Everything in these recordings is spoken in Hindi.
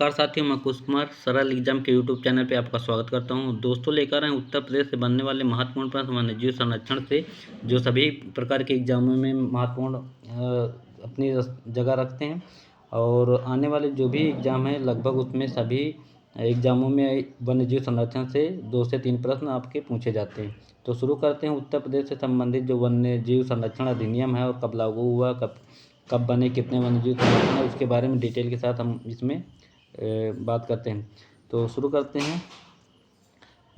नमस्कार साथियों, मैं कुश कुमार सरल एग्जाम के यूट्यूब चैनल पे आपका स्वागत करता हूं। दोस्तों, लेकर आए उत्तर प्रदेश से बनने वाले महत्वपूर्ण प्रश्न वन्यजीव संरक्षण से जो सभी प्रकार के एग्जामों में महत्वपूर्ण अपनी जगह रखते हैं। और आने वाले जो भी एग्ज़ाम हैं लगभग उसमें सभी एग्जामों में वन्यजीव संरक्षण से 2 से 3 प्रश्न आपके पूछे जाते हैं। तो शुरू करते हैं। उत्तर प्रदेश से संबंधित जो वन्यजीव संरक्षण अधिनियम है और कब लागू हुआ, कब बने, कितने वन्यजीव संरक्षण है, उसके बारे में डिटेल के साथ हम इसमें बात करते हैं। तो शुरू करते हैं।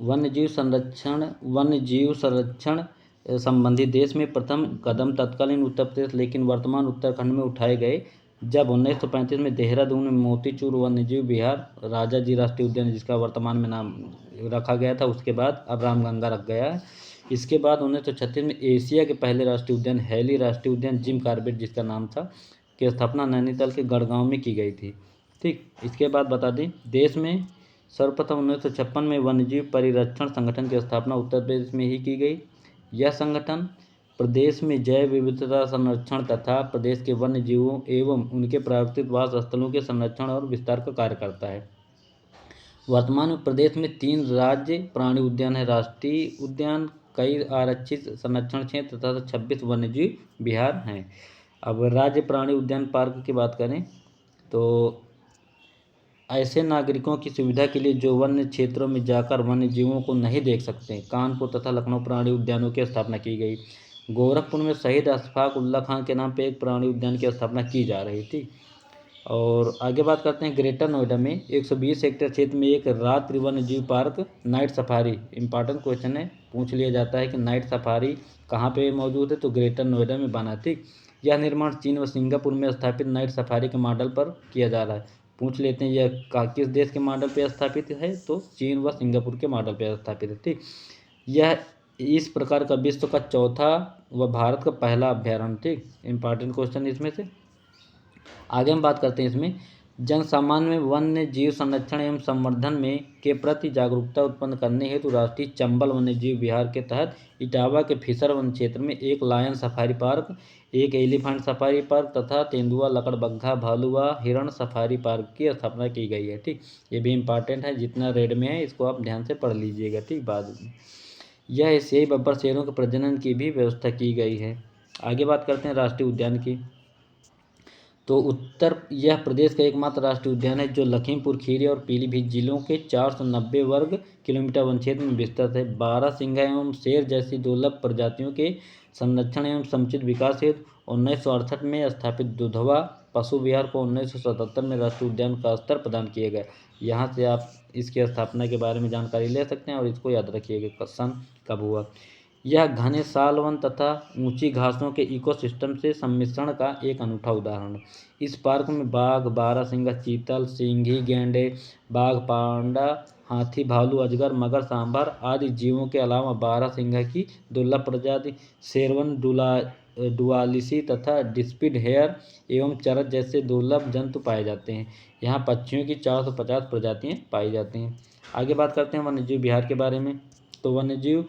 वन्यजीव संरक्षण संबंधी देश में प्रथम कदम तत्कालीन उत्तर प्रदेश लेकिन वर्तमान उत्तराखंड में उठाए गए जब 1935 में देहरादून में मोतीचूर वन्यजीव विहार राजाजी राष्ट्रीय उद्यान, जिसका वर्तमान में नाम रखा गया था, उसके बाद अब रामगंगा रख गया है। इसके बाद 1936 में एशिया के पहले राष्ट्रीय उद्यान हैली राष्ट्रीय उद्यान जिम कॉर्बेट, जिसका नाम था, की स्थापना नैनीताल के गढ़गांव में की गई थी। ठीक, इसके बाद बता दें, देश में सर्वप्रथम 1956 में वन्यजीव परिरक्षण संगठन की स्थापना उत्तर प्रदेश में ही की गई। यह संगठन प्रदेश में जैव विविधता संरक्षण तथा प्रदेश के वन्य जीवों एवं उनके प्राकृतिक वास स्थलों के संरक्षण और विस्तार का कार्य करता है। वर्तमान में प्रदेश में 3 राज्य प्राणी उद्यान है, राष्ट्रीय उद्यान, कई आरक्षित संरक्षण क्षेत्र तथा 26 वन्यजीव विहार हैं। अब राज्य प्राणी उद्यान पार्क की बात करें तो ऐसे नागरिकों की सुविधा के लिए जो वन्य क्षेत्रों में जाकर वन्य जीवों को नहीं देख सकते, कानपुर तथा लखनऊ प्राणी उद्यानों की स्थापना की गई। गोरखपुर में शहीद अशफाक उल्ला खां के नाम पर एक प्राणी उद्यान की स्थापना की जा रही थी। और आगे बात करते हैं। ग्रेटर नोएडा में 120 हेक्टेयर क्षेत्र में एक रात्रि वन्य जीव park night safari, important question है, पूछ लिया जाता है कि नाइट सफारी कहाँ पे मौजूद है, तो ग्रेटर नोएडा में बना। ठीक, यह निर्माण चीन व सिंगापुर में स्थापित नाइट सफारी के मॉडल पर किया जा रहा है। पूछ लेते हैं यह किस देश के मॉडल पर स्थापित है, तो चीन व सिंगापुर के मॉडल पर स्थापित है। ठीक, यह इस प्रकार का विश्व का चौथा व भारत का पहला अभ्यारण्य। ठीक, इंपॉर्टेंट क्वेश्चन इसमें से। आगे हम बात करते हैं इसमें जन सामान्य में वन्य जीव संरक्षण एवं संवर्धन में के प्रति जागरूकता उत्पन्न करने हेतु राष्ट्रीय चंबल वन्य जीव विहार के तहत इटावा के फिसर वन क्षेत्र में एक लायन सफारी पार्क, एक एलिफेंट सफारी पार्क तथा तेंदुआ, लकड़बग्घा, भालू व हिरण सफारी पार्क की स्थापना की गई है। ठीक, ये भी इंपॉर्टेंट है, जितना रेड में है इसको आप ध्यान से पढ़ लीजिएगा। ठीक, बाद में यह एशियाई बब्बर शेरों के प्रजनन की भी व्यवस्था की गई है। आगे बात करते हैं राष्ट्रीय उद्यान की। तो यह प्रदेश का एकमात्र राष्ट्रीय उद्यान है जो लखीमपुर खीरी और पीलीभीत जिलों के 490 वर्ग किलोमीटर वन क्षेत्र में विस्तृत है। बारहसिंगा एवं शेर जैसी दुर्लभ प्रजातियों के संरक्षण एवं समुचित विकास हेतु 1968 में स्थापित दुधवा पशु विहार को 1977 में राष्ट्रीय उद्यान का स्तर प्रदान किया गया। यहाँ से आप इसकी स्थापना के बारे में जानकारी ले सकते हैं और इसको याद रखिएगा सन कब हुआ। यह घने सालवन तथा ऊंची घासों के इकोसिस्टम से सम्मिश्रण का एक अनूठा उदाहरण है। इस पार्क में बाघ, बारहसिंगा, चीतल, सिंघी, गैंडे, बाघ, पांडा, हाथी, भालू, अजगर, मगर, सांभर आदि जीवों के अलावा बारहसिंगा की दुर्लभ प्रजाति शेरवन, डुआलिसी तथा डिस्पिड हेयर एवं चरस जैसे दुर्लभ जंतु पाए जाते हैं। यहाँ पक्षियों की 450 प्रजातियाँ पाई जाती हैं। आगे बात करते हैं वन्यजीव विहार के बारे में। तो वन्यजीव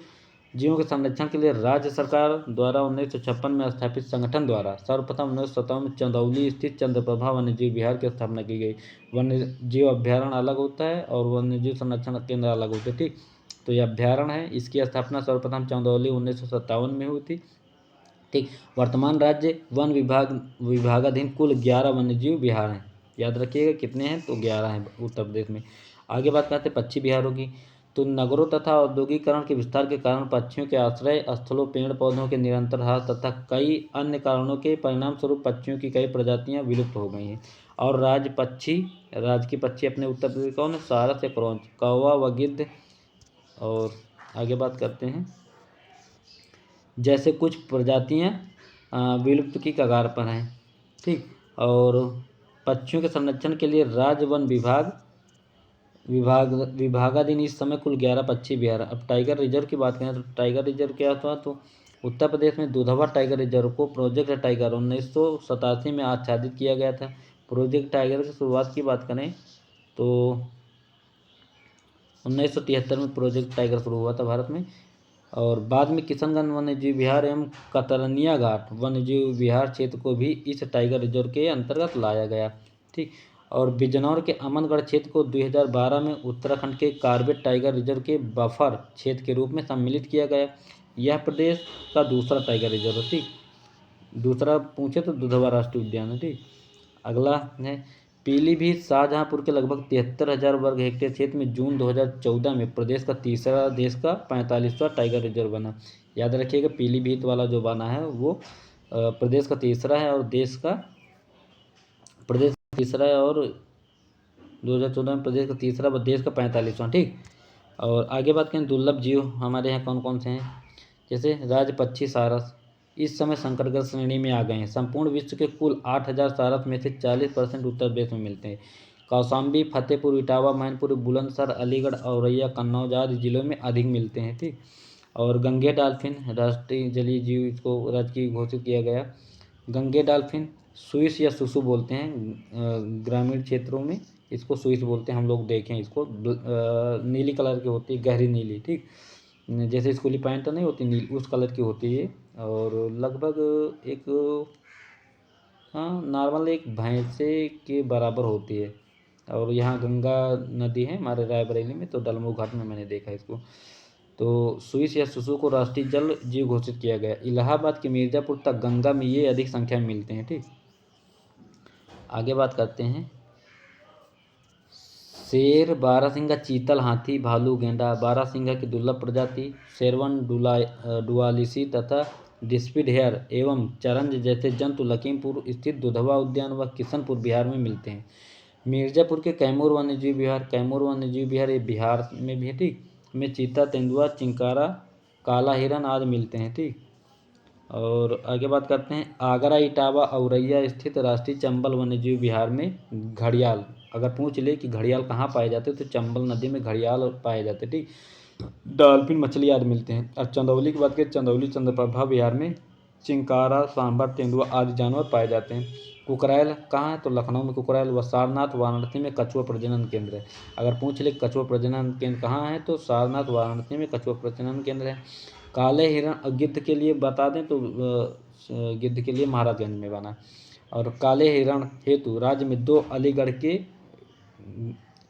जीवों के संरक्षण के लिए राज्य सरकार द्वारा 1956 में स्थापित संगठन द्वारा सर्वप्रथम 1957 में चंदौली स्थित चंद्रप्रभा वन्यजीव विहार की स्थापना की गई। वन्यजीव अभ्यारण्य अलग होता है और वन्यजीव संरक्षण केंद्र अलग होते हैं। ठीक, तो यह अभ्यारण्य है, इसकी स्थापना सर्वप्रथम चंदौली 1957 में हुई थी। ठीक, वर्तमान राज्य वन विभागाधीन कुल 11 वन्यजीव विहार हैं। याद रखिएगा कितने हैं, तो 11 हैं उत्तर प्रदेश में। आगे बात करते हैं पक्षी विहारों की। तो नगरों तथा औद्योगिकरण के विस्तार के कारण पक्षियों के आश्रय स्थलों, पेड़ पौधों के निरंतर ह्रास तथा कई अन्य कारणों के परिणाम स्वरूप पक्षियों की कई प्रजातियां विलुप्त हो गई हैं। और राज की पक्षी अपने उत्तर प्रदेश कौन है, सारस या क्रौंच, कौवा व गिद्ध। और आगे बात करते हैं जैसे कुछ प्रजातियां विलुप्त की कगार पर हैं। ठीक, और पक्षियों के संरक्षण के लिए राज्य वन विभागाधीन इस समय कुल 11 पक्षी विहार। अब टाइगर रिजर्व की बात करें तो टाइगर रिजर्व क्या था, तो उत्तर प्रदेश में दुधवा टाइगर रिजर्व को प्रोजेक्ट टाइगर 1987 में आच्छादित किया गया था। प्रोजेक्ट टाइगर की शुरुआत की बात करें तो 1973 में प्रोजेक्ट टाइगर शुरू हुआ था भारत में। और बाद में किशनगंज वन्यजीव विहार एवं कतरनिया घाट वन्यजीव विहार क्षेत्र को भी इस टाइगर रिजर्व के अंतर्गत लाया गया। ठीक, और बिजनौर के अमनगढ़ क्षेत्र को 2012 में उत्तराखंड के कॉर्बेट टाइगर रिजर्व के बफर क्षेत्र के रूप में सम्मिलित किया गया। यह प्रदेश का दूसरा टाइगर रिजर्व है। ठीक, दूसरा पूछे तो दुधवा राष्ट्रीय उद्यान है। ठीक, अगला है पीलीभीत शाहजहांपुर के लगभग 73,000 वर्ग हेक्टेयर क्षेत्र में जून 2014 में प्रदेश का तीसरा, देश का 45वां टाइगर रिजर्व बना। याद रखिएगा, पीलीभीत वाला जो बना है वो प्रदेश का तीसरा है और देश का तीसरा है, और 2014 में प्रदेश का तीसरा व देश का 45वां। ठीक, और आगे बात करें दुर्लभ जीव हमारे यहाँ कौन कौन से हैं, जैसे राजपक्षी सारस इस समय संकटग्रस्त श्रेणी में आ गए हैं। संपूर्ण विश्व के कुल 8,000 सारस में से 40% उत्तर प्रदेश में मिलते हैं। कौशाम्बी, फतेहपुर, इटावा, मैनपुरी, बुलंदशहर, अलीगढ़, औरैया, कन्नौज आदि जिलों में अधिक मिलते हैं। ठीक, और गंगे डॉल्फिन राष्ट्रीय जलीय जीव, इसको राजकीय घोषित किया गया। गंगे डॉल्फिन स्विस या सुसु बोलते हैं, ग्रामीण क्षेत्रों में इसको स्विस बोलते हैं। हम लोग देखें इसको, नीली कलर की होती है, गहरी नीली। ठीक, जैसे स्कूली पैंट नहीं होती नीली, उस कलर की होती है, और लगभग एक नॉर्मल एक भैंसे के बराबर होती है। और यहाँ गंगा नदी है हमारे रायबरेली में, तो डलमऊ घाट में मैंने देखा इसको। तो स्विस या सुसु को राष्ट्रीय जल जीव घोषित किया गया। इलाहाबाद के मिर्जापुर तक गंगा में ये अधिक संख्या में मिलते हैं। ठीक, आगे बात करते हैं शेर, बारहसिंगा, चीतल, हाथी, भालू, गेंडा। बारहसिंगा की दुर्लभ प्रजाति शेरवन, डुआलिसी तथा डिस्पिड हेयर एवं चरंज जैसे जंतु लखीमपुर स्थित दुधवा उद्यान व किशनपुर बिहार में मिलते हैं। मिर्जापुर के कैमूर वन्यजीव विहार ये बिहार में भी है। ठीक, में चीता, तेंदुआ, चिंकारा, काला हिरन आदि मिलते हैं। ठीक, और आगे बात करते हैं आगरा, इटावा, औरैया स्थित राष्ट्रीय चंबल वन्यजीव विहार में घड़ियाल, अगर पूछ ले कि घड़ियाल कहाँ पाए जाते हैं तो चंबल नदी में घड़ियाल पाए जाते हैं। ठीक, डॉल्फिन, मछली आदि मिलते हैं। और चंदौली की बात करें, चंदौली चंद्रप्रभा विहार में चिंकारा, सांभर, तेंदुआ आदि जानवर पाए जाते हैं। कुकरैल कहाँ है तो लखनऊ में कुकरैल व सारनाथ वाराणसी में कछुआ प्रजनन केंद्र है। अगर पूछ ले कछुआ प्रजनन केंद्र कहाँ है तो सारनाथ वाराणसी में कछुआ प्रजनन केंद्र है। काले हिरण गिद्ध के लिए बता दें तो गिद्ध के लिए महाराजगंज में बना। और काले हिरण हेतु राज्य में 2 अलीगढ़ के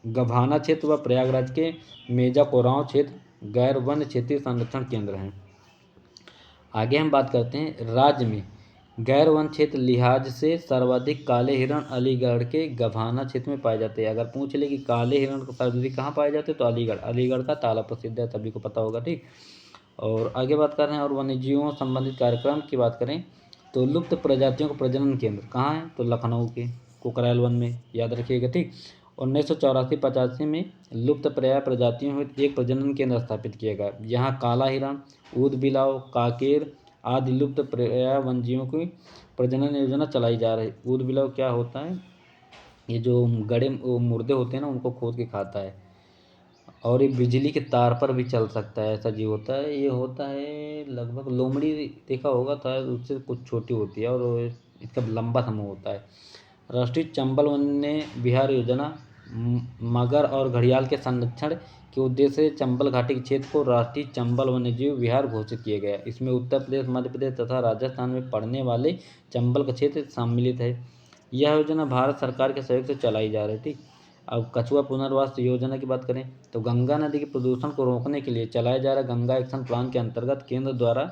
गभाना क्षेत्र व प्रयागराज के मेजा कोरांव क्षेत्र गैर वन क्षेत्रीय संरक्षण केंद्र हैं। आगे हम बात करते हैं राज्य में गैर वन क्षेत्र लिहाज से सर्वाधिक काले हिरण अलीगढ़ के गभाना क्षेत्र में पाए जाते हैं। अगर पूछ ले कि काले हिरण को सर्वाधिक कहाँ पाए जाते हैं तो अलीगढ़ का ताला प्रसिद्ध है, सभी को पता होगा। ठीक, और आगे बात कर रहे हैं और वन्यजीवों संबंधित कार्यक्रम की बात करें तो लुप्त प्रजातियों का प्रजनन केंद्र कहाँ है तो लखनऊ के कुकरैल वन में, याद रखिएगा। ठीक, 1984-85 में लुप्त प्राय प्रजातियों में एक प्रजनन केंद्र स्थापित किया गया। यहाँ काला हिरण, ऊद बिलाव, काकेर आदि लुप्त प्राय वन्यजीवों की प्रजनन योजना चलाई जा रही। ऊद बिलाव क्या होता है, ये जो गड़े मुर्दे होते हैं ना उनको खोद के खाता है, और ये बिजली के तार पर भी चल सकता है, ऐसा जीव होता है। ये होता है लगभग लोमड़ी देखा होगा था, उससे कुछ छोटी होती है और इसका लंबा समूह होता है। राष्ट्रीय चंबल वन्य विहार योजना मगर और घड़ियाल के संरक्षण के उद्देश्य से चंबल घाटी के क्षेत्र को राष्ट्रीय चंबल वन्यजीव विहार घोषित किया गया। इसमें उत्तर प्रदेश, मध्य प्रदेश तथा राजस्थान में पड़ने वाले चंबल का क्षेत्र सम्मिलित है। यह योजना भारत सरकार के सहयोग से चलाई जा रही थी। अब कछुआ पुनर्वास योजना की बात करें तो गंगा नदी के प्रदूषण को रोकने के लिए चलाया जा रहा गंगा एक्शन प्लान के अंतर्गत केंद्र द्वारा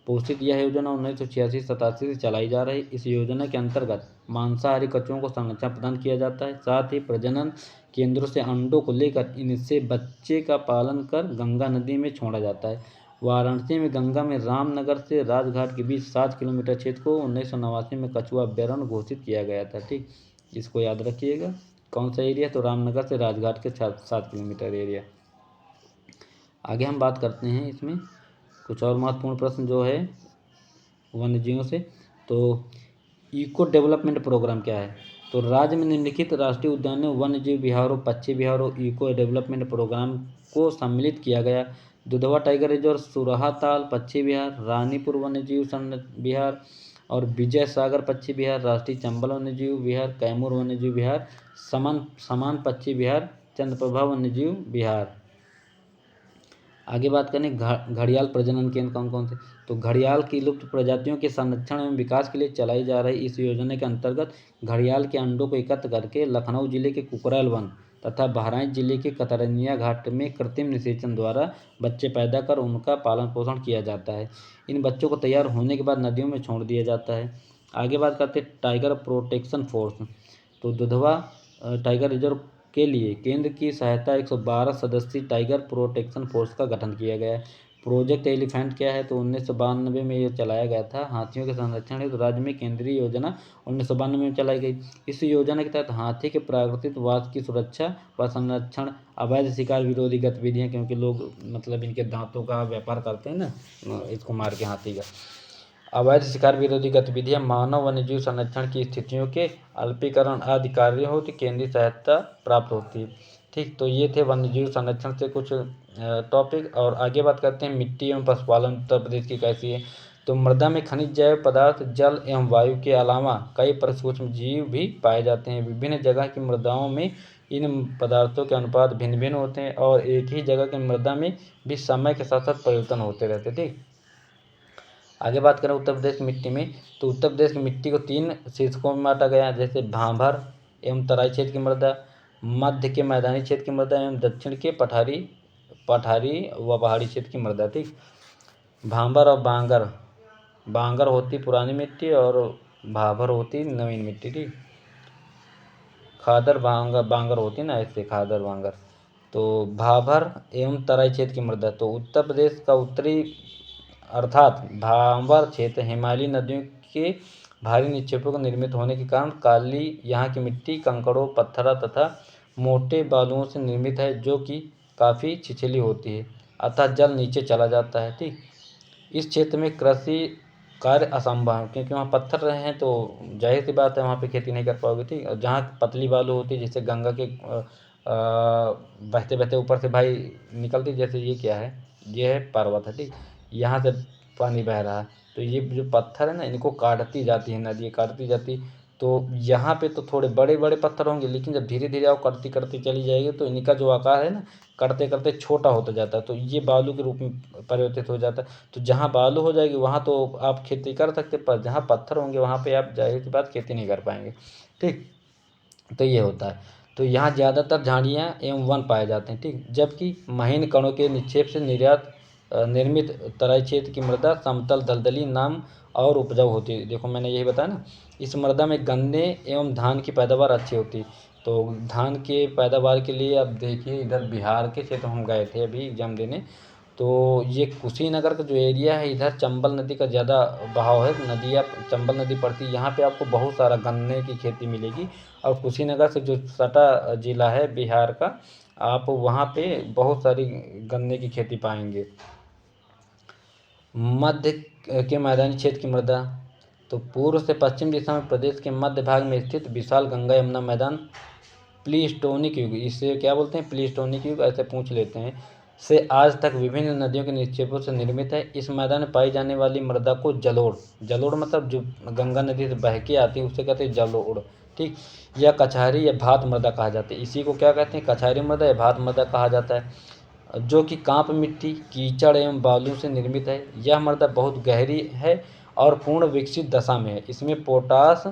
पोषित यह योजना 1986-87 से चलाई जा रही। इस योजना के अंतर्गत मांसाहारी कछुओं को संरक्षण प्रदान किया जाता है। साथ ही प्रजनन केंद्रों से अंडों को लेकर इनसे बच्चे का पालन कर गंगा नदी में छोड़ा जाता है। वाराणसी में गंगा में रामनगर से राजघाट के बीच 7 किलोमीटर क्षेत्र को 1989 में कछुआ अभ्यारण्य घोषित किया गया था। ठीक, इसको याद रखिएगा। कौन सा एरिया तो रामनगर से राजघाट के 7 किलोमीटर एरिया। आगे हम बात करते हैं इसमें कुछ और महत्वपूर्ण प्रश्न जो है वन्यजीवों से। तो इको डेवलपमेंट प्रोग्राम क्या है तो राज्य में निम्नलिखित राष्ट्रीय उद्यानों, वन्यजीव विहारों, पक्षी विहारों, इको डेवलपमेंट प्रोग्राम को सम्मिलित किया गया। दुधवा टाइगर रिजर्व, सुरहा ताल पक्षी विहार, रानीपुर वन्यजीव विहार और विजय सागर पक्षी विहार, राष्ट्रीय चंबल वन्यजीव विहार, कैमूर वन्यजीव विहार, समान पक्षी विहार, चंद्रप्रभा वन्यजीव विहार। आगे बात करें घड़ियाल प्रजनन केंद्र कौन कौन से, तो घड़ियाल की लुप्त प्रजातियों के संरक्षण एवं विकास के लिए चलाई जा रही इस योजना के अंतर्गत घड़ियाल के अंडों को एकत्र करके लखनऊ जिले के कुकराल वन तथा बहराइच जिले के कतरनिया घाट में कृत्रिम निषेचन द्वारा बच्चे पैदा कर उनका पालन पोषण किया जाता है। इन बच्चों को तैयार होने के बाद नदियों में छोड़ दिया जाता है। आगे बात करते हैं टाइगर प्रोटेक्शन फोर्स, तो दुधवा टाइगर रिजर्व के लिए केंद्र की सहायता 112 सदस्यीय टाइगर प्रोटेक्शन फोर्स का गठन किया गया है। प्रोजेक्ट एलिफेंट क्या है, तो 1992 में ये चलाया गया था। हाथियों के संरक्षण हेतु राज्य में केंद्रीय योजना 1992 में चलाई गई। इस योजना के तहत हाथी के प्राकृतिक वास की सुरक्षा व संरक्षण, अवैध शिकार विरोधी गतिविधियाँ, क्योंकि लोग मतलब इनके दांतों का व्यापार करते हैं ना, इसको मार के हाथी का, अवैध शिकार विरोधी गतिविधियां, मानव वन्यजीव संरक्षण की स्थितियों के अल्पीकरण आदि कार्यों होती केंद्रीय सहायता प्राप्त होती है। ठीक, तो ये थे वन्यजीव संरक्षण से कुछ टॉपिक। और आगे बात करते हैं मिट्टी एवं पशुपालन उत्तर प्रदेश की कैसी है, तो मृदा में खनिज जैव पदार्थ, जल एवं वायु के अलावा कई सूक्ष्म जीव भी पाए जाते हैं। विभिन्न जगह की मृदाओं में इन पदार्थों के अनुपात भिन्न भिन्न होते हैं और एक ही जगह की मृदा में भी समय के साथ साथ परिवर्तन होते रहते। ठीक, आगे बात करें उत्तर प्रदेश की मिट्टी में, तो उत्तर प्रदेश की मिट्टी को 3 शीर्षकों में बांटा गया है, जैसे भांभर एवं तराई क्षेत्र की मृदा, मध्य के मैदानी क्षेत्र की मृदा एवं दक्षिण के पठारी व पहाड़ी क्षेत्र की मृदा। ठीक, भांभर और बांगर होती पुरानी मिट्टी और भाभर होती नवीन मिट्टी। ठीक, खादर बांगर होती ना, ऐसे खादर बांगर। तो भाभर एवं तराई क्षेत्र की मृदा, तो उत्तर प्रदेश का उत्तरी अर्थात भांवर क्षेत्र हिमालयी नदियों के भारी निक्षेपों को निर्मित होने के कारण काली यहाँ की मिट्टी कंकड़ों, पत्थरा तथा मोटे बालुओं से निर्मित है, जो कि काफ़ी छिछली होती है, अतः जल नीचे चला जाता है। ठीक, इस क्षेत्र में कृषि कार्य असंभव है, क्योंकि वहाँ पत्थर रहे हैं, तो जाहिर सी बात है वहाँ पे खेती नहीं कर पाओगे। ठीक, और जहाँ पतली बालू होती है, जैसे गंगा के बहते बहते ऊपर से भाई निकलती, जैसे ये क्या है, ये है पर्वत है। ठीक, यहाँ से पानी बह रहा है, तो ये जो पत्थर है ना, इनको काटती जाती है नदी, काटती जाती, तो यहाँ पे तो थोड़े बड़े बड़े पत्थर होंगे, लेकिन जब धीरे धीरे आप करती करती चली जाएगी तो इनका जो आकार है ना, करते करते छोटा होता जाता है, तो ये बालू के रूप में परिवर्तित हो जाता है। तो जहाँ बालू हो जाएगी वहाँ तो आप खेती कर सकते, पर जहाँ पत्थर होंगे वहाँ पे आप जाहिर सी बात खेती नहीं कर पाएंगे। ठीक, तो ये होता है। तो यहाँ ज़्यादातर झाड़ियाँ एवं वन पाए जाते हैं। ठीक, जबकि महीन कणों के निक्षेप से निर्मित तराई क्षेत्र की मृदा समतल दलदली नाम और उपजाऊ होती है। देखो मैंने यही बताया ना, इस मृदा में गन्ने एवं धान की पैदावार अच्छी होती है। तो धान के पैदावार के लिए अब देखिए, इधर बिहार के क्षेत्र हम गए थे अभी एग्जाम देने, तो ये कुशीनगर का जो एरिया है, इधर चंबल नदी का ज़्यादा बहाव है, नदियाँ चंबल नदी पड़ती है, यहाँ पे आपको बहुत सारा गन्ने की खेती मिलेगी। और कुशीनगर से जो सटा जिला है बिहार का, आप वहाँ पे बहुत सारी गन्ने की खेती पाएंगे। मध्य के मैदानी क्षेत्र की मृदा, तो पूर्व से पश्चिम दिशा में प्रदेश के मध्य भाग में स्थित विशाल गंगा यमुना मैदान प्लीस्टोनिक युग, इसे क्या बोलते हैं, प्लीस्टोनिक युग ऐसे पूछ लेते हैं, से आज तक विभिन्न नदियों के निक्षेपों से निर्मित है। इस मैदान में पाई जाने वाली मृदा को जलोढ़ मतलब जो गंगा नदी से बह के आती है उसे कहते हैं जलोढ़। ठीक, या कछारी या भात मृदा कहा जाता है, इसी को क्या कहते हैं, कछारी मृदा या भात मृदा कहा जाता है, जो कि कांप मिट्टी, कीचड़ एवं बालू से निर्मित है। यह मृदा बहुत गहरी है और पूर्ण विकसित दशा में है। इसमें पोटास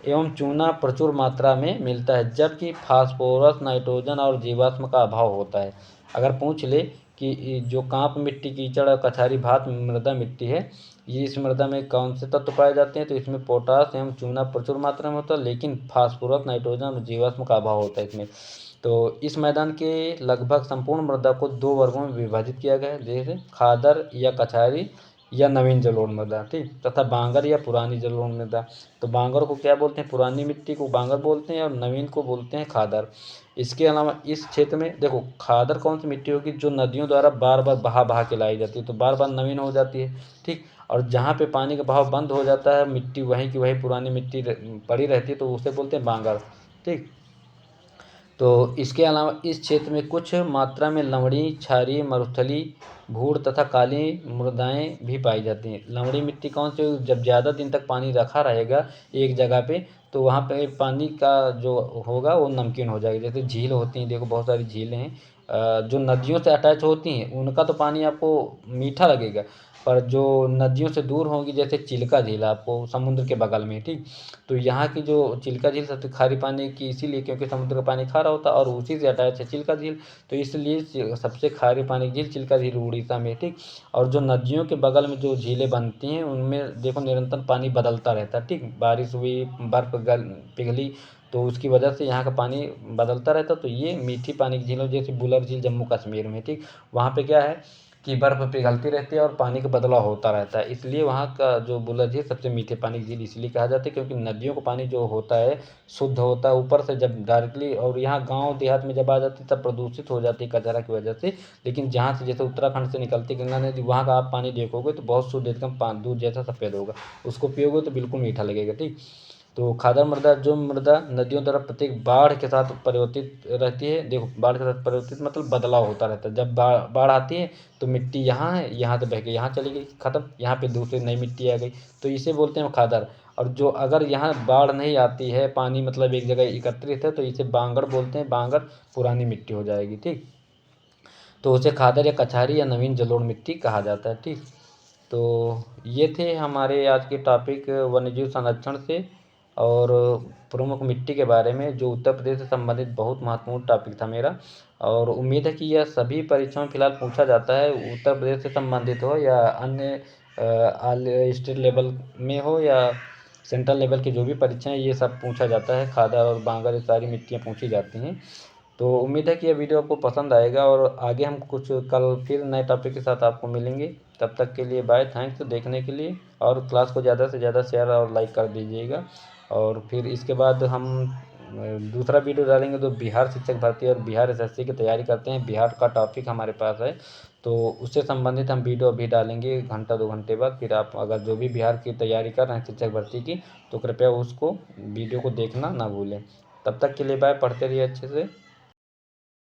एवं चूना प्रचुर मात्रा में मिलता है, जबकि फास्फोरस, नाइट्रोजन और जीवाश्म का अभाव होता है। अगर पूछ ले कि जो कांप मिट्टी, कीचड़ और कछारी भात मृदा मिट्टी है, ये इस मृदा में कौन से तत्व पाए जाते हैं, तो इसमें पोटास एवं चूना प्रचुर मात्रा में होता है, लेकिन फास्फोरस, नाइट्रोजन और जीवाश्म का अभाव होता है इसमें। तो इस मैदान के लगभग संपूर्ण मृदा को 2 वर्गों में विभाजित किया गया है, जैसे खादर या कछारी या नवीन जलोढ़ मृदा। ठीक, तथा बांगर या पुरानी जलोढ़ मृदा। तो बांगर को क्या बोलते हैं, पुरानी मिट्टी को बांगर बोलते हैं और नवीन को बोलते हैं खादर। इसके अलावा इस क्षेत्र में देखो, खादर कौन सी मिट्टी होगी, जो नदियों द्वारा बार बार बहा के लाई जाती है, तो बार बार नवीन हो जाती है। ठीक, और जहाँ पे पानी का बहाव बंद हो जाता है, मिट्टी वहीं की वहीं पुरानी मिट्टी पड़ी रहती है, तो उसे बोलते हैं बांगर। ठीक, तो इसके अलावा इस क्षेत्र में कुछ मात्रा में लवणी, क्षारीय, मरुस्थलीय, भूड़ तथा काली मृदाएं भी पाई जाती हैं। लवणी मिट्टी कौन सी, जब ज़्यादा दिन तक पानी रखा रहेगा एक जगह पे, तो वहाँ पे पानी का जो होगा वो नमकीन हो जाएगा। जैसे झील होती हैं, देखो बहुत सारी झीलें हैं, जो नदियों से अटैच होती हैं उनका तो पानी आपको मीठा लगेगा, पर जो नदियों से दूर होंगी जैसे चिल्का झील आपको समुद्र के बगल में, ठीक, तो यहाँ की जो चिल्का झील सबसे खारी पानी की इसीलिए क्योंकि समुद्र का पानी खारा होता है और उसी से अटैच है चिल्का झील, तो इसलिए सबसे खारी पानी की झील चिल्का झील उड़ीसा में, ठीक। और जो नदियों के बगल में जो झीलें बनती हैं उनमें देखो निरंतर पानी बदलता रहता है, ठीक, बारिश हुई, बर्फ पिघली, तो उसकी वजह से यहाँ का पानी बदलता रहता है। तो ये मीठी पानी की झीलों जैसे बुलर झील जम्मू कश्मीर में, ठीक, वहाँ पे क्या है कि बर्फ़ पिघलती रहती है और पानी का बदलाव होता रहता है, इसलिए वहाँ का जो बुलर झील सबसे मीठे पानी की झील इसलिए कहा जाता है क्योंकि नदियों का पानी जो होता है शुद्ध होता है ऊपर से जब डायरेक्टली, और यहाँ गांव देहात में जब आ जाती है तब प्रदूषित हो जाती है कचरा की वजह से। लेकिन जहाँ से जैसे उत्तराखंड से निकलती गंगा नदी वहाँ का आप पानी देखोगे तो बहुत शुद्ध एकदम दूध जैसा सफ़ेद होगा, उसको पियोगे तो बिल्कुल मीठा लगेगा, ठीक। तो खादर मृदा जो मृदा नदियों द्वारा प्रत्येक बाढ़ के साथ परिवर्तित रहती है, देखो बाढ़ के साथ परिवर्तित मतलब बदलाव होता रहता है, जब बाढ़ आती है तो मिट्टी यहाँ है, यहाँ से बह के यहाँ चली गई खत्म, यहाँ पे दूसरी नई मिट्टी आ गई, तो इसे बोलते हैं खादर। और जो अगर यहाँ बाढ़ नहीं आती है, पानी मतलब एक जगह एकत्रित है, तो इसे बांगड़ बोलते हैं, बांगड़ पुरानी मिट्टी हो जाएगी, ठीक, तो उसे खादर या कछारी या नवीन जलोढ़ मिट्टी कहा जाता है, ठीक। तो ये थे हमारे आज के टॉपिक वन्यजीव संरक्षण से और प्रमुख मिट्टी के बारे में, जो उत्तर प्रदेश से संबंधित बहुत महत्वपूर्ण टॉपिक था मेरा। और उम्मीद है कि यह सभी परीक्षाओं में फिलहाल पूछा जाता है, उत्तर प्रदेश से संबंधित हो या अन्य स्टेट लेवल में हो या सेंट्रल लेवल की जो भी परीक्षाएं, ये सब पूछा जाता है, खादर और बांगर ये सारी मिट्टियाँ पूछी जाती हैं। तो उम्मीद है कि यह वीडियो आपको पसंद आएगा और आगे हम कुछ कल फिर नए टॉपिक के साथ आपको मिलेंगे। तब तक के लिए बाय, थैंक्स देखने के लिए, और क्लास को ज़्यादा से ज़्यादा शेयर और लाइक कर दीजिएगा। और फिर इसके बाद हम दूसरा वीडियो डालेंगे तो बिहार शिक्षक भर्ती और बिहार एसएससी की तैयारी करते हैं, बिहार का टॉपिक हमारे पास है, तो उससे संबंधित हम वीडियो अभी डालेंगे घंटा 2 घंटे बाद। फिर आप अगर जो भी बिहार की तैयारी कर रहे हैं शिक्षक भर्ती की, तो कृपया उसको वीडियो को देखना ना भूलें। तब तक के लिए बाय, पढ़ते रहिए अच्छे से।